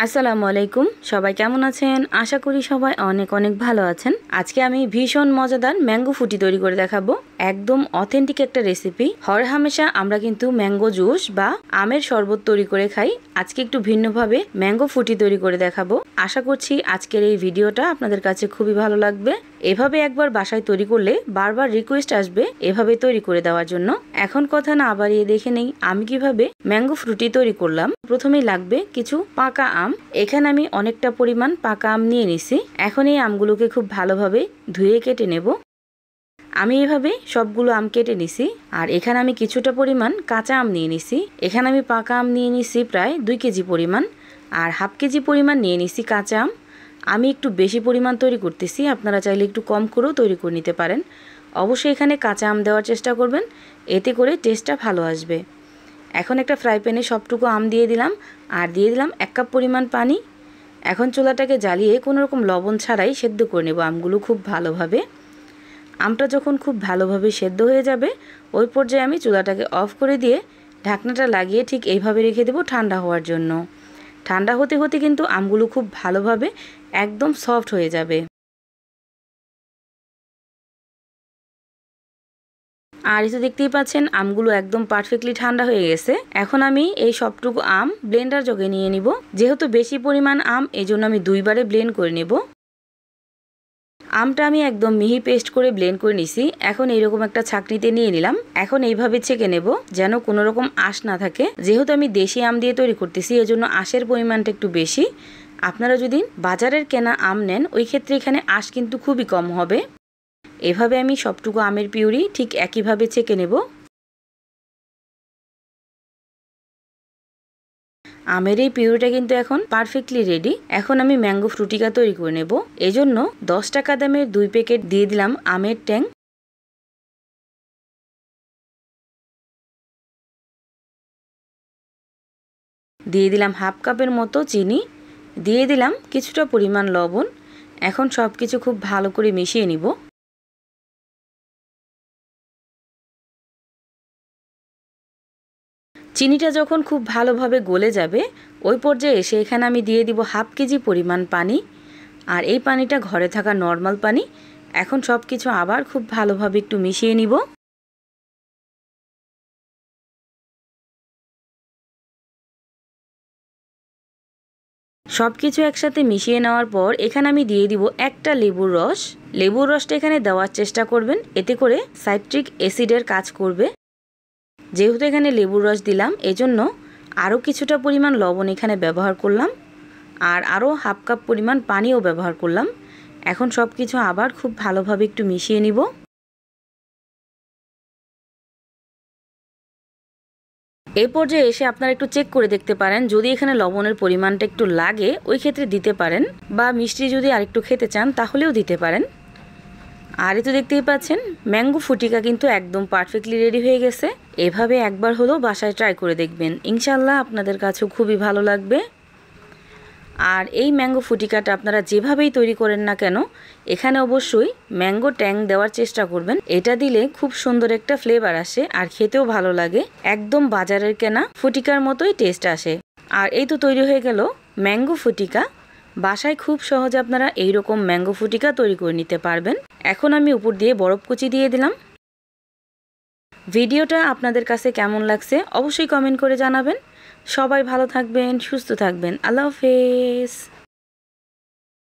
আসসালামু আলাইকুম। সবাই কেমন আছেন? আশা করি সবাই অনেক অনেক ভালো আছেন। আজকে আমি ভীষণ মজাদার ম্যাঙ্গো ফুটি তৈরি করে দেখাবো। একদম অথেন্টিক একটা রেসিপি। হরহামেশা আমরা কিন্তু ম্যাঙ্গো জুস বা আমের শরবত তৈরি করে খাই। আজকে একটু ভিন্নভাবে ম্যাঙ্গো ফুটি তৈরি করে দেখাবো। আশা করছি আজকের এই ভিডিওটা আপনাদের কাছে খুবই ভালো লাগবে। এভাবে একবার বাসায় তৈরি করলে বারবার রিকোয়েস্ট আসবে এভাবে তৈরি করে দেওয়ার জন্য। এখন কথা না বাড়িয়ে দেখে নেই আমি কিভাবে ম্যাঙ্গো ফ্রুটি তৈরি করলাম। প্রথমেই লাগবে কিছু পাকা আম। এখানে আমি অনেকটা পরিমাণ পাকা আম নিয়ে নিছি। এখন এই আমগুলোকে খুব ভালোভাবে ধুয়ে কেটে নেব। আমি এভাবে সবগুলো আম কেটে নিছি। আর এখানে আমি কিছুটা পরিমাণ কাঁচা আম নিয়ে নিছি। এখানে আমি পাকা আম নিয়ে নিছি প্রায় 2 কেজি পরিমাণ, আর হাফ কেজি পরিমাণ নিয়ে নিছি কাঁচা আম। আমি একটু বেশি পরিমাণ তৈরি করতেছি, আপনারা চাইলে একটু কম করেও তৈরি করে নিতে পারেন। অবশ্যই এখানে কাঁচা আম দেওয়ার চেষ্টা করবেন, এতে করে টেস্টটা ভালো আসবে। এখন একটা ফ্রাই প্যানে সবটুকু আম দিয়ে দিলাম, আর দিয়ে দিলাম 1 কাপ পরিমাণ পানি। এখন চুলাটাকে জ্বালিয়ে কোনো রকম লবণ ছাড়াই সেদ্ধ করে নেব আমগুলো খুব ভালোভাবে। আমটা যখন খুব ভালোভাবে সেদ্ধ হয়ে যাবে ওই পর্যায়ে আমি চুলাটাকে অফ করে দিয়ে ঢাকনাটা লাগিয়ে ঠিক এইভাবে রেখে দেব ঠান্ডা হওয়ার জন্য। ঠান্ডা হতে হতে কিন্তু আমগুলো খুব ভালোভাবে একদম সফট হয়ে যাবে। আর এই তো দেখতেই পাচ্ছেন আমগুলো একদম পারফেক্টলি ঠান্ডা হয়ে গেছে। এখন আমি এই সবটুকু আম ব্লেন্ডার জগে নিয়ে নিব। যেহেতু বেশি পরিমাণ আম এজন্য আমি 2 বারে ব্লেন্ড করে নেব। আমটা আমি একদম মিহি পেস্ট করে ব্লেন্ড করে নিছি। এখন এইরকম একটা ছাঁকনিতে নিয়ে নিলাম। এখন এইভাবে ছেঁকে নেব যেন কোনো রকম আঁশ না থাকে। যেহেতু আমি দেশি আম দিয়ে তৈরি করতেছি এজন্য আঁশের পরিমাণটা একটু বেশি। আপনারা যদি বাজারের কেনা আম নেন ওই ক্ষেত্রে এখানে আঁশ কিন্তু খুবই কম হবে। এভাবে আমি সবটুকু আমের পিউরি ঠিক একইভাবে ছেঁকে নেব। আমের এই পিউরিটা কিন্তু এখন পারফেক্টলি রেডি। এখন আমি ম্যাঙ্গো ফ্রুটিকা তৈরি করে নেব। এজন্য 10 টাকা দামের 2 প্যাকেট দিয়ে দিলাম আমের ট্যাং। দিয়ে দিলাম হাফ কাপের মতো চিনি, দিয়ে দিলাম কিছুটা পরিমাণ লবণ। এখন সব কিছু খুব ভালো করে মিশিয়ে নিব। চিনিটা যখন খুব ভালোভাবে গলে যাবে ওই পর্যায়ে এসে এখানে আমি দিয়ে দিব হাফ কেজি পরিমাণ পানি। আর এই পানিটা ঘরে থাকা নর্মাল পানি। এখন সব কিছু আবার খুব ভালোভাবে একটু মিশিয়ে নিব। সব কিছু একসাথে মিশিয়ে নেওয়ার পর এখানে আমি দিয়ে দিব একটা লেবুর রস। লেবুর রসটা এখানে দেওয়ার চেষ্টা করবেন, এতে করে সাইট্রিক অ্যাসিডের কাজ করবে। যেহেতু এখানে লেবুর রস দিলাম এজন্য আরও কিছুটা পরিমাণ লবণ এখানে ব্যবহার করলাম, আর আরও হাফ কাপ পরিমাণ পানিও ব্যবহার করলাম। এখন সব কিছু আবার খুব ভালোভাবে একটু মিশিয়ে নিব। এই পর্যায়ে এসে আপনারা একটু চেক করে দেখতে পারেন, যদি এখানে লবণের পরিমাণটা একটু লাগে ওই ক্ষেত্রে দিতে পারেন, বা মিষ্টি যদি আরেকটু খেতে চান তাহলেও দিতে পারেন। আর এই তো দেখতেই পাচ্ছেন ম্যাঙ্গো ফুটিকা কিন্তু একদম পারফেক্টলি রেডি হয়ে গেছে। এভাবে একবার হলেও বাসায় ট্রাই করে দেখবেন, ইনশাল্লাহ আপনাদের কাছেও খুবই ভালো লাগবে। আর এই ম্যাঙ্গো ফুটিকাটা আপনারা যেভাবেই তৈরি করেন না কেন এখানে অবশ্যই ম্যাঙ্গো ট্যাং দেওয়ার চেষ্টা করবেন। এটা দিলে খুব সুন্দর একটা ফ্লেভার আসে আর খেতেও ভালো লাগে। একদম বাজারের কেনা ফুটিকার মতোই টেস্ট আসে। আর এই তো তৈরি হয়ে গেল ম্যাঙ্গো ফুটিকা। বাসায় খুব সহজে আপনারা এইরকম ম্যাঙ্গো ফুটিকা তৈরি করে নিতে পারবেন। এখন আমি উপর দিয়ে বরফ কুচি দিয়ে দিলাম। ভিডিওটা আপনাদের কাছে কেমন লাগছে অবশ্যই কমেন্ট করে জানাবেন। সবাই ভালো থাকবেন, সুস্থ থাকবেন। আল্লাহ হাফেজ।